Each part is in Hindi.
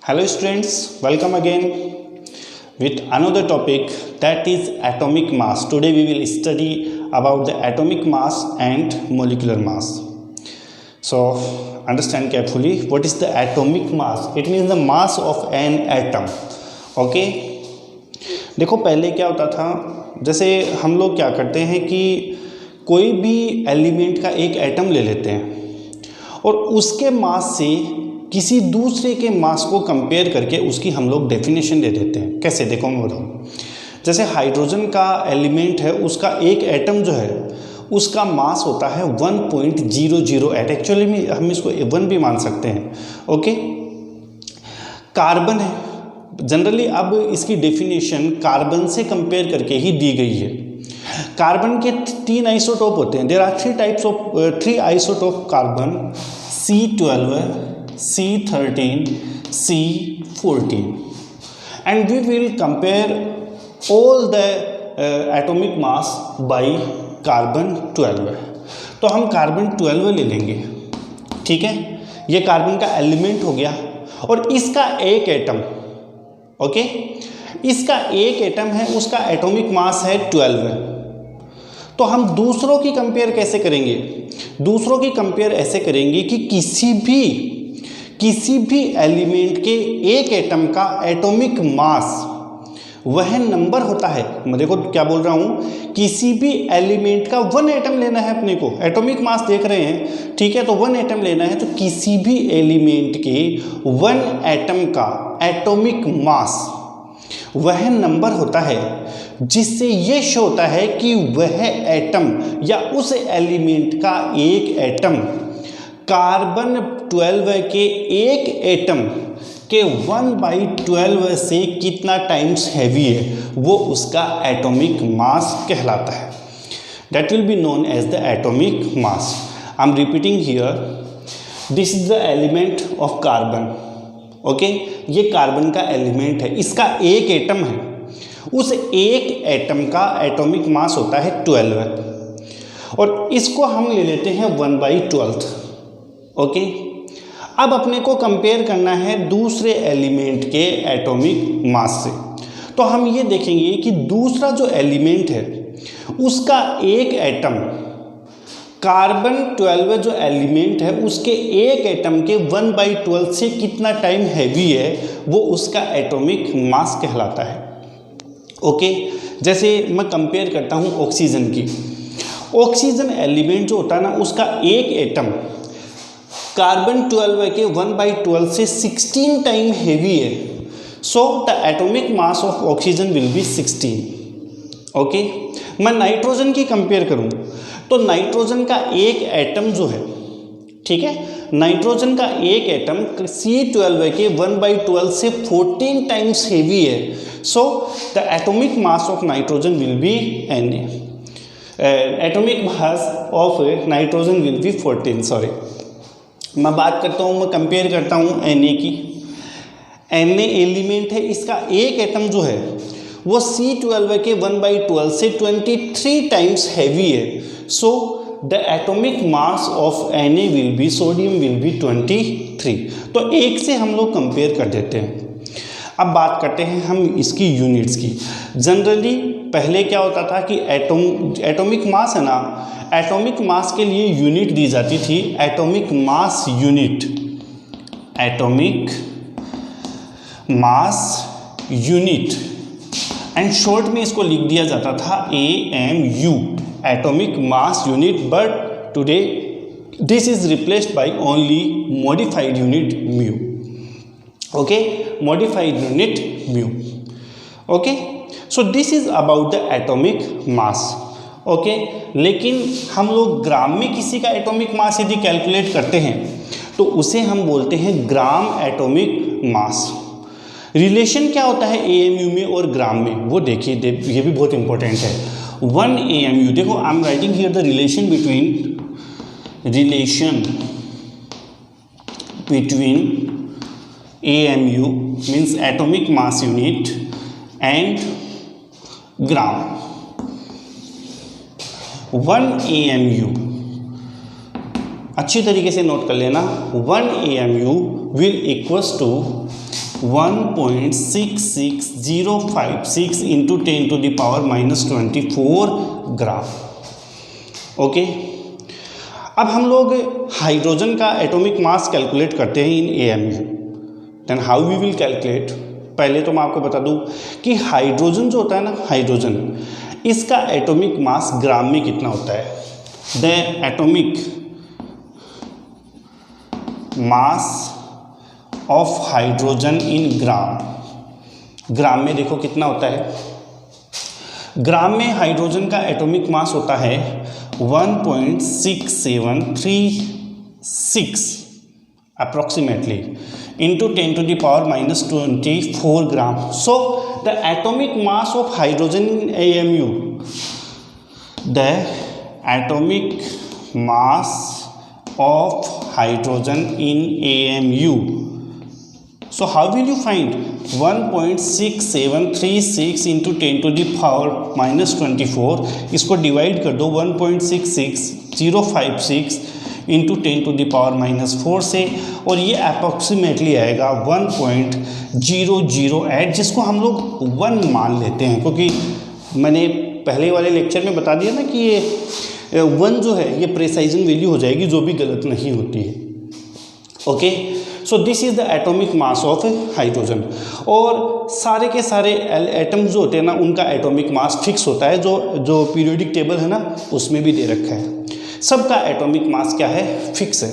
Hello students, welcome again with another topic, that is atomic mass. Today we will study about the atomic mass and molecular mass. So understand carefully, what is the atomic mass? It means the mass of an atom. Okay? देखो पहले क्या होता था, जैसे हम लोग क्या करते हैं कि कोई भी एलिमेंट का एक एटम ले लेते हैं और उसके मास से किसी दूसरे के मास को कंपेयर करके उसकी हम लोग डेफिनेशन दे देते हैं। कैसे, देखो मैं बताऊँ। जैसे हाइड्रोजन का एलिमेंट है, उसका एक एटम जो है उसका मास होता है 1.008। एक्चुअली में हम इसको 1 भी मान सकते हैं। ओके, कार्बन है, जनरली अब इसकी डेफिनेशन कार्बन से कंपेयर करके ही दी गई है। कार्बन के 3 आइसोटोप होते हैं। There are 3 isotope carbon, C12, C13, C14, and we will compare all the atomic mass by carbon 12। तो हम कार्बन 12 ले लेंगे, ठीक है। ये कार्बन का एलिमेंट हो गया और इसका एक एटम, ओके, इसका एक एटम है, उसका एटॉमिक मास है 12। तो हम दूसरों की कंपेयर कैसे करेंगे? दूसरों की कंपेयर ऐसे करेंगे कि किसी भी एलिमेंट के एक एटम का एटॉमिक मास वह नंबर होता है। मैं देखो क्या बोल रहा हूँ, किसी भी एलिमेंट का 1 एटम लेना है अपने को, एटॉमिक मास देख रहे हैं, ठीक है। तो 1 एटम लेना है, तो किसी भी एलिमेंट के 1 एटम का एटॉमिक मास वह नंबर होता है जिससे ये शो होता है कि वह एटम या उस एलिमेंट का एक एटम कार्बन 12 के एक एटम के 1/12 से कितना टाइम्स हैवी है, वो उसका एटॉमिक मास कहलाता है। That will be known as the atomic mass. I am repeating here, this is the element of carbon. Okay, ये कार्बन का एलिमेंट है, इसका एक एटम है, उस एक एटम का एटॉमिक मास होता है 12 और इसको हम ले लेते हैं 1/12। ओके, अब अपने को कंपेयर करना है दूसरे एलिमेंट के एटॉमिक मास से। तो हम ये देखेंगे कि दूसरा जो एलिमेंट है उसका एक एटम कार्बन 12 जो एलिमेंट है उसके एक एटम के 1/12 से कितना टाइम हैवी है, वो उसका एटॉमिक मास कहलाता है। ओके, जैसे मैं कंपेयर करता हूँ ऑक्सीजन की। ऑक्सीजन एलिमेंट जो होता है ना, उसका एक एटम कार्बन 12 के 1/12 से 16 टाइम हैवी है। So the atomic mass of oxygen will be 16। Okay, मैं नाइट्रोजन की कंपेयर करूँ तो नाइट्रोजन का एक एटम जो है, ठीक है, नाइट्रोजन का एक एटम C12 के 1/12 से 14 टाइम्स हैवी है। So the atomic mass of nitrogen will be Na। Atomic mass of nitrogen will be 14। Sorry, मैं बात करता हूँ, मैं कंपेयर करता हूँ Na की। Na एलिमेंट है, इसका एक एटम जो है वो C12 के 1/12 से 23 टाइम्स हैवी है। So the atomic mass of Na will be, sodium will be 23। तो एक से हम लोग कंपेयर कर देते हैं। अब बात करते हैं हम इसकी यूनिट्स की। जनरली पहले क्या होता था कि एटॉमिक मास है ना, एटॉमिक मास के लिए यूनिट दी जाती थी atomic mass unit, atomic mass unit, and short में इसको लिख दिया जाता था AMU, atomic mass unit. But today this is replaced by only modified unit mu. Okay, modified unit mu. Okay, so this is about the atomic mass. Okay, लेकिन हम लोग ग्राम में किसी का एटॉमिक मास यदि कैलकुलेट करते हैं तो उसे हम बोलते हैं ग्राम एटॉमिक मास। रिलेशन क्या होता है AMU में और ग्राम में, वो देखिए, ये भी बहुत इंपॉर्टेंट है। 1 AMU, देखो I am writing here the relation between AMU means atomic mass unit and gram। 1 AMU, अच्छी तरीके से नोट कर लेना, 1 AMU will equals to 1.66056 into 10⁻⁻24 gram. Okay, अब हम लोग हाइड्रोजन का एटॉमिक मास कैलकुलेट करते हैं in AMU। Then how we will calculate? पहले तो मैं आपको बता दूं कि हाइड्रोजन जो होता है ना, हाइड्रोजन, इसका एटॉमिक मास ग्राम में कितना होता है। The atomic mass of hydrogen in gram, gram में देखो कितना होता है। ग्राम में हाइड्रोजन का एटॉमिक मास होता है 1.6736 approximately into 10⁻⁻24 gram. So the atomic mass of hydrogen in AMU, the atomic mass of hydrogen in AMU. So how will you find 1.6736 into 10⁻⁻24? इसको डिवाइड कर दो 1.66056 इंटू 10⁻⁻4 से, और ये अप्रॉक्सीमेटली आएगा 1.008, जिसको हम लोग 1 मान लेते हैं, क्योंकि मैंने पहले वाले लेक्चर में बता दिया ना कि ये 1 जो है ये प्रेसाइजन वैल्यू हो जाएगी, जो भी गलत नहीं होती है। Okay, so this is the atomic mass of hydrogen. और सारे के सारे एटम्स जो होते हैं ना, उनका एटॉमिक मास फिक्स होता है, जो पीरियोडिक टेबल है ना उसमें भी दे रखा है। सबका एटॉमिक मास क्या है, फिक्स है।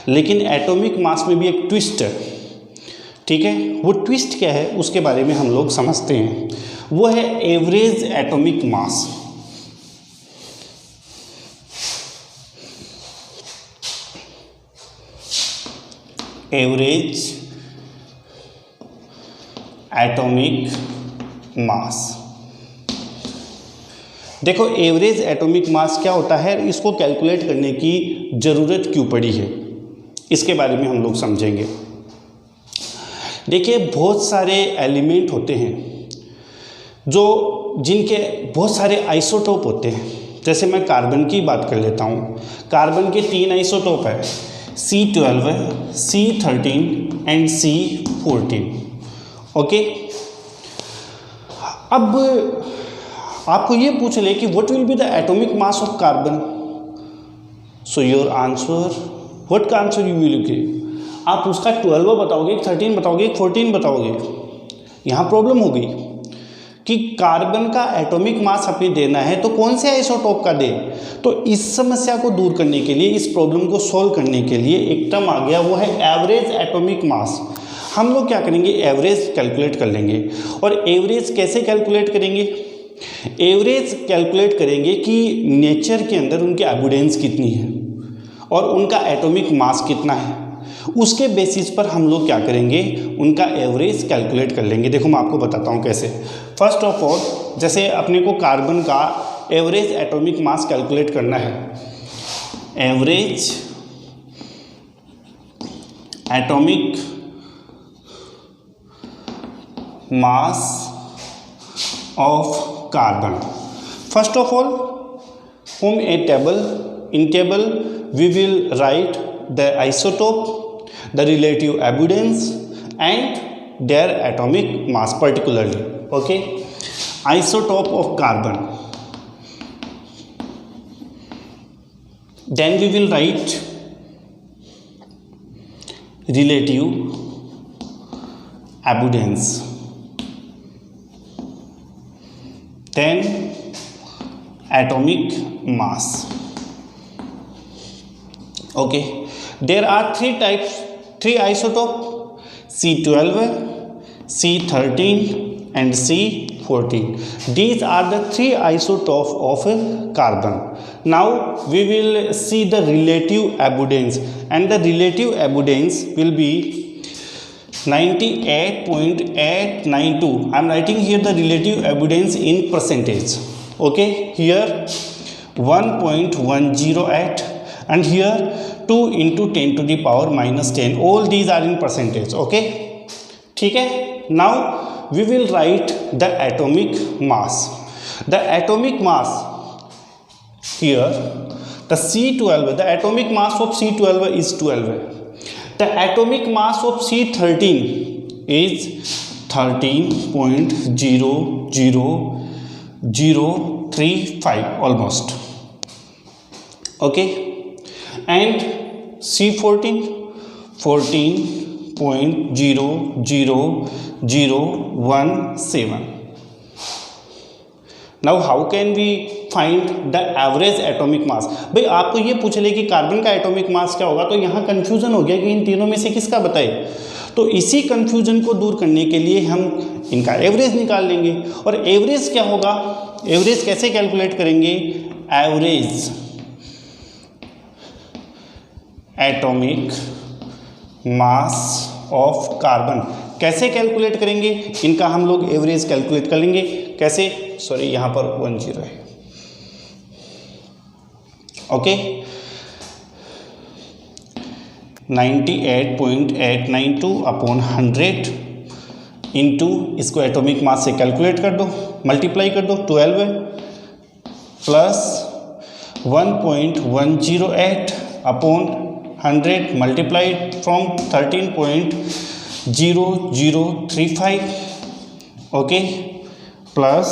लेकिन एटॉमिक मास में भी एक ट्विस्ट है, ठीक है। वो ट्विस्ट क्या है उसके बारे में हम लोग समझते हैं। वो है एवरेज एटॉमिक मास। एवरेज एटॉमिक मास, देखो एवरेज एटॉमिक मास क्या होता है, इसको कैलकुलेट करने की ज़रूरत क्यों पड़ी है, इसके बारे में हम लोग समझेंगे। देखिए बहुत सारे एलिमेंट होते हैं जिनके बहुत सारे आइसोटोप होते हैं। जैसे मैं कार्बन की बात कर लेता हूँ। कार्बन के 3 आइसोटोप है, C12, C13 and C14। Okay, अब आपको ये पूछ ले कि what will be the atomic mass of carbon, so your answer, what का आंसर यू विल गिव? आप उसका 12 बताओगे, 13 बताओगे, 14 बताओगे। यहाँ प्रॉब्लम हो गई कि कार्बन का एटॉमिक मास हमें देना है तो कौन से आइसोटोप का दें। तो इस समस्या को दूर करने के लिए, इस प्रॉब्लम को सॉल्व करने के लिए एक टर्म आ गया, वो है एवरेज एटॉमिक मास। हम लोग क्या करेंगे, एवरेज कैलकुलेट कर लेंगे। और एवरेज कैसे कैलकुलेट करेंगे? एवरेज कैलकुलेट करेंगे कि नेचर के अंदर उनकी एबुडेंस कितनी है और उनका एटॉमिक मास कितना है। उसके बेसिस पर हम लोग क्या करेंगे, उनका एवरेज कैलकुलेट कर लेंगे। देखो मैं आपको बताता हूँ कैसे। फर्स्ट ऑफ ऑल, जैसे अपने को कार्बन का एवरेज एटॉमिक मास कैलकुलेट करना है। Average atomic mass of carbon. First of all, form a table. In table, we will write the isotope, the relative abundance, and their atomic mass particularly. Okay, isotope of carbon. Then we will write relative abundance. Then atomic mass. Okay, there are 3 types, 3 isotope, C12, C13 and C14. These are the 3 isotopes of carbon. Now we will see the relative abundance, and the relative abundance will be 98.892. I am writing here the relative abundance in percentage. Okay, here 1.108 and here 2 into 10⁻⁻10. All these are in percentage. Okay, ठीक है। Now we will write the atomic mass. The atomic mass here, the C12, the atomic mass of C12 is 12. The atomic mass of C13 is 13.00035 almost. Okay, and C14 14.00017. Now how can we find the average atomic mass. भाई आपको ये पूछ ले कि कार्बन का एटॉमिक मास क्या होगा, तो यहाँ कंफ्यूजन हो गया कि इन तीनों में से किसका बताए. तो इसी कंफ्यूजन को दूर करने के लिए हम इनका एवरेज निकाल लेंगे. और एवरेज क्या होगा, एवरेज कैसे कैलकुलेट करेंगे, average atomic mass of carbon कैसे कैलकुलेट करेंगे, इनका हम लोग एवरेज कैलकुलेट कर लेंगे. कैसे, सॉरी यहाँ पर 10 है. ओके, 98.892 अपॉन 100 इंटू, इसको एटॉमिक मास से कैलकुलेट कर दो, मल्टीप्लाई कर दो, 12 है, plus 1.108 upon 100 multiplied from 13.0035. Okay, plus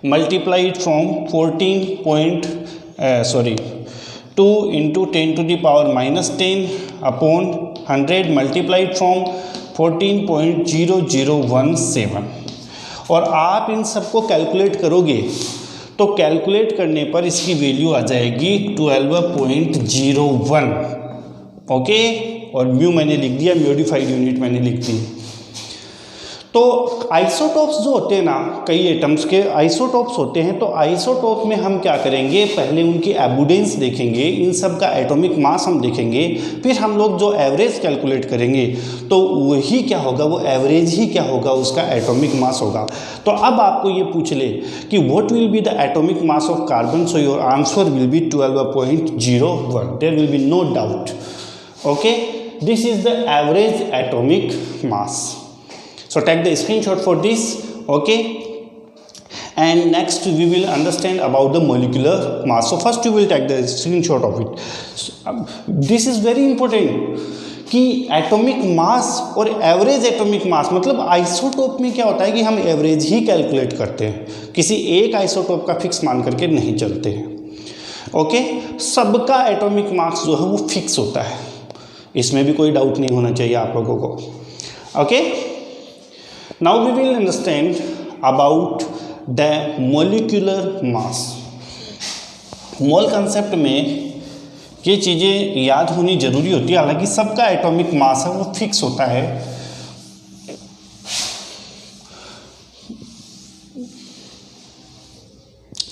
multiplied from 2 into 10 to the power minus 10 upon 100 multiplied from 14.0017. और आप इन सबको कैलकुलेट करोगे तो कैलकुलेट करने पर इसकी वैल्यू आ जाएगी 12.01. ओके, और म्यू मैंने लिख दिया, मॉडिफाइड यूनिट मैंने लिख दी. तो आइसोटोप्स जो होते हैं ना, कई एटम्स के आइसोटोप्स होते हैं, तो आइसोटोप में हम क्या करेंगे, पहले उनकी एबुडेंस देखेंगे, इन सब का एटॉमिक मास हम देखेंगे, फिर हम लोग जो एवरेज कैलकुलेट करेंगे तो वही क्या होगा, वो एवरेज ही क्या होगा, उसका एटॉमिक मास होगा. तो अब आपको ये पूछ ले कि what will be the atomic mass of carbon, so your answer will be 12.01. There will be no doubt. Okay, this is the average atomic mass. So take the screenshot for this. Okay, and next we will understand about the molecular mass. So first you will take the screenshot of it. So, this is very important कि एटॉमिक मास और एवरेज एटॉमिक मास, मतलब आइसोटोप में क्या होता है कि हम एवरेज ही कैलकुलेट करते हैं, किसी एक आइसोटोप का फिक्स मान करके नहीं चलते हैं. ओके, सबका एटॉमिक मास जो है वो फिक्स होता है, इसमें भी कोई डाउट नहीं होना चाहिए आप लोगों को. Okay, now we will understand about the molecular mass. Mole concept में ये चीज़ें याद होनी जरूरी होती है, हालांकि सबका एटॉमिक मास है वो फिक्स होता है.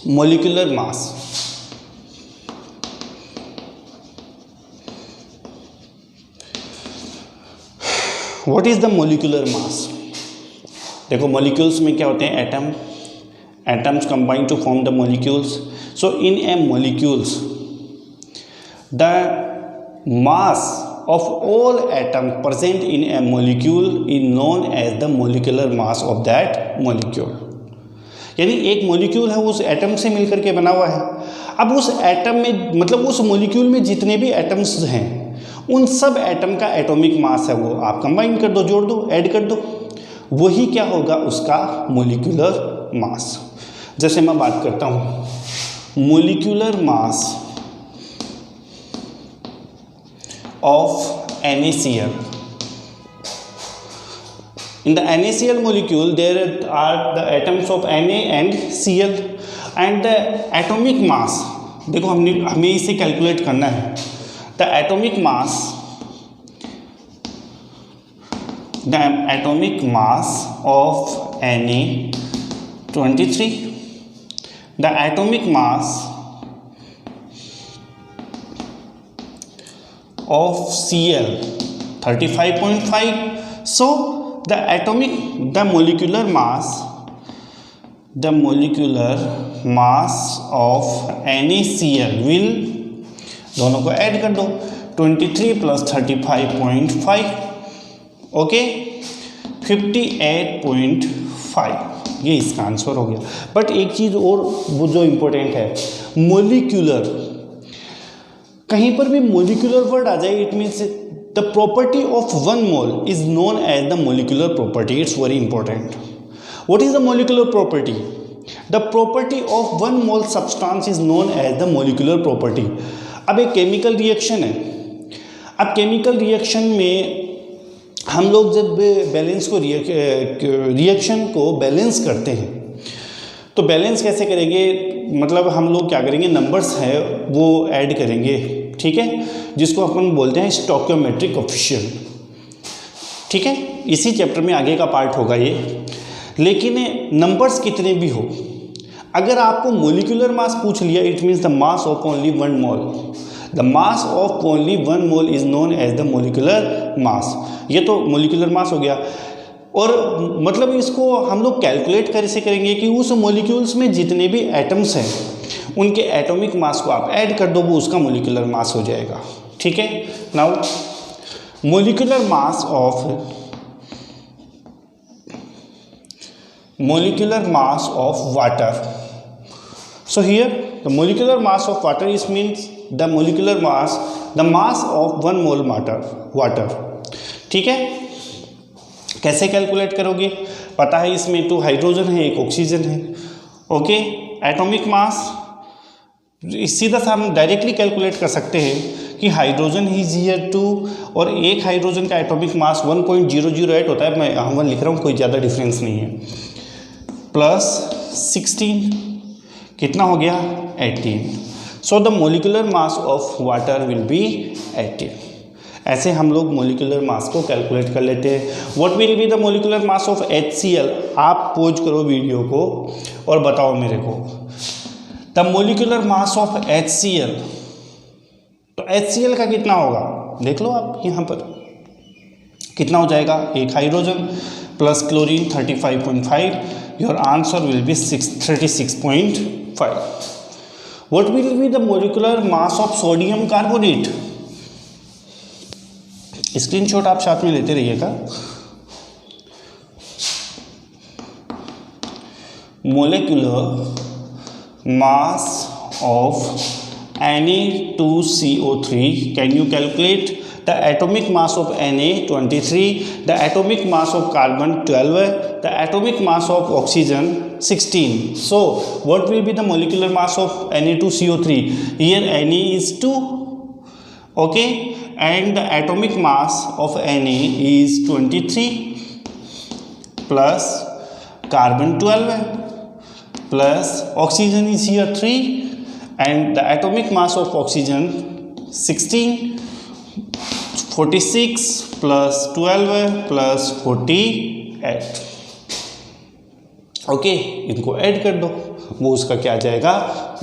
Molecular mass, what is the molecular mass. देखो मॉलिक्यूल्स में क्या होते हैं, atoms combine to form the molecules. So in a molecules the mass of all atom present in a molecule is known as the molecular mass of that molecule. यानी एक मॉलिक्यूल है, उस एटम से मिलकर के बना हुआ है. अब उस एटम में, मतलब उस मॉलिक्यूल में जितने भी एटम्स हैं, उन सब एटम का एटॉमिक मास है वो आप कंबाइन कर दो, जोड़ दो, ऐड कर दो, वही क्या होगा, उसका मोलिकुलर मास. जैसे मैं बात करता हूँ molecular mass of NaCl. In the NaCl molecule there are the atoms of Na and Cl and the atomic mass, देखो हमें इसे कैलकुलेट करना है. The atomic mass of Na23, the atomic mass of Cl 35.5. So the molecular mass of NaCl will, दोनों को ऐड कर दो, 23 + 35.5, ओके, 58.5. ये इसका आंसर हो गया. बट एक चीज़ और वो जो इम्पोर्टेंट है, मोलिकुलर, कहीं पर भी मोलिकुलर वर्ड आ जाए it means the property of one mole is known as the molecular property. It's very important. What is the molecular property? The property of one mole substance is known as the molecular property. अब एक केमिकल रिएक्शन है. अब केमिकल रिएक्शन में हम लोग जब बैलेंस को रिएक्शन को बैलेंस करते हैं तो बैलेंस कैसे करेंगे? मतलब हम लोग क्या करेंगे, नंबर्स है वो ऐड करेंगे, ठीक है, जिसको अपन बोलते हैं स्टोइकियोमेट्रिक कोएफिशिएंट. ठीक है, इसी चैप्टर में आगे का पार्ट होगा ये. लेकिन नंबर्स कितने भी हो, अगर आपको मोलिकुलर मास पूछ लिया, it means the mass of only one mole. The mass of only one mole is known as the molecular mass. ये तो मोलिकुलर मास हो गया. और मतलब इसको हम लोग कैलकुलेट कैसे करेंगे कि उस मोलिक्यूल्स में जितने भी एटम्स हैं उनके एटॉमिक मास को आप ऐड कर दो, वो उसका मोलिकुलर मास हो जाएगा. ठीक है. Now molecular mass of water. So here the molecular mass of water is means the mass of one mole water. ठीक है. कैसे कैलकुलेट करोगे? पता है इसमें 2 हाइड्रोजन है, 1 ऑक्सीजन है. ओके. एटॉमिक मास सीधा सा हम डायरेक्टली कैलकुलेट कर सकते हैं कि हाइड्रोजन इज हियर 2 और एक हाइड्रोजन का एटॉमिक मास 1.008 होता है. मैं यहाँ 1 लिख रहा हूँ, कोई ज़्यादा डिफरेंस नहीं है. प्लस 16 कितना हो गया? 18. So the molecular mass of water will be 18. ऐसे हम लोग मोलिकुलर मास को कैलकुलेट कर लेते हैं. What will be the molecular mass of HCl? आप पॉज करो वीडियो को और बताओ मेरे को. The molecular mass of HCl, तो HCl का कितना होगा देख लो आप यहाँ पर. कितना हो जाएगा? 1 hydrogen plus chlorine 35.5. Your answer will B 36.5. What will be the molecular mass of sodium carbonate? Screenshot आप साथ में लेते रहिएगा. Molecular mass of Na2CO3. Can you calculate? The atomic mass of Na 23, the atomic mass of carbon 12, the atomic mass of oxygen 16. So what will be the molecular mass of Na2CO3? Here Na is 2, okay, and the atomic mass of Na is 23 plus carbon 12 plus oxygen is here 3 and the atomic mass of oxygen 16. 46 plus 12 plus 48. Okay, इनको ऐड कर दो, वो उसका क्या आ जाएगा?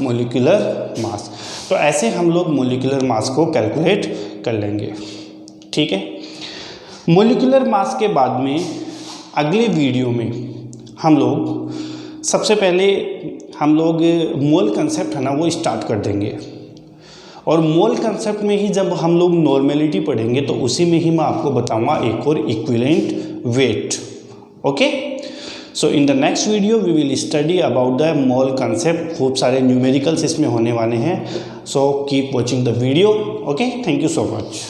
Molecular mass. तो ऐसे हम लोग मोलिकुलर मास को कैलकुलेट कर लेंगे. ठीक है. मोलिकुलर मास के बाद में अगले वीडियो में हम लोग सबसे पहले हम लोग मोल कंसेप्ट है ना वो स्टार्ट कर देंगे. और मोल कंसेप्ट में ही जब हम लोग नॉर्मेलिटी पढ़ेंगे तो उसी में ही मैं आपको बताऊंगा एक और equivalent weight. Okay. So in the next video we will study about the mole concept. खूब सारे न्यूमेरिकल्स इसमें होने वाले हैं. So keep watching the video. Okay. Thank you so much.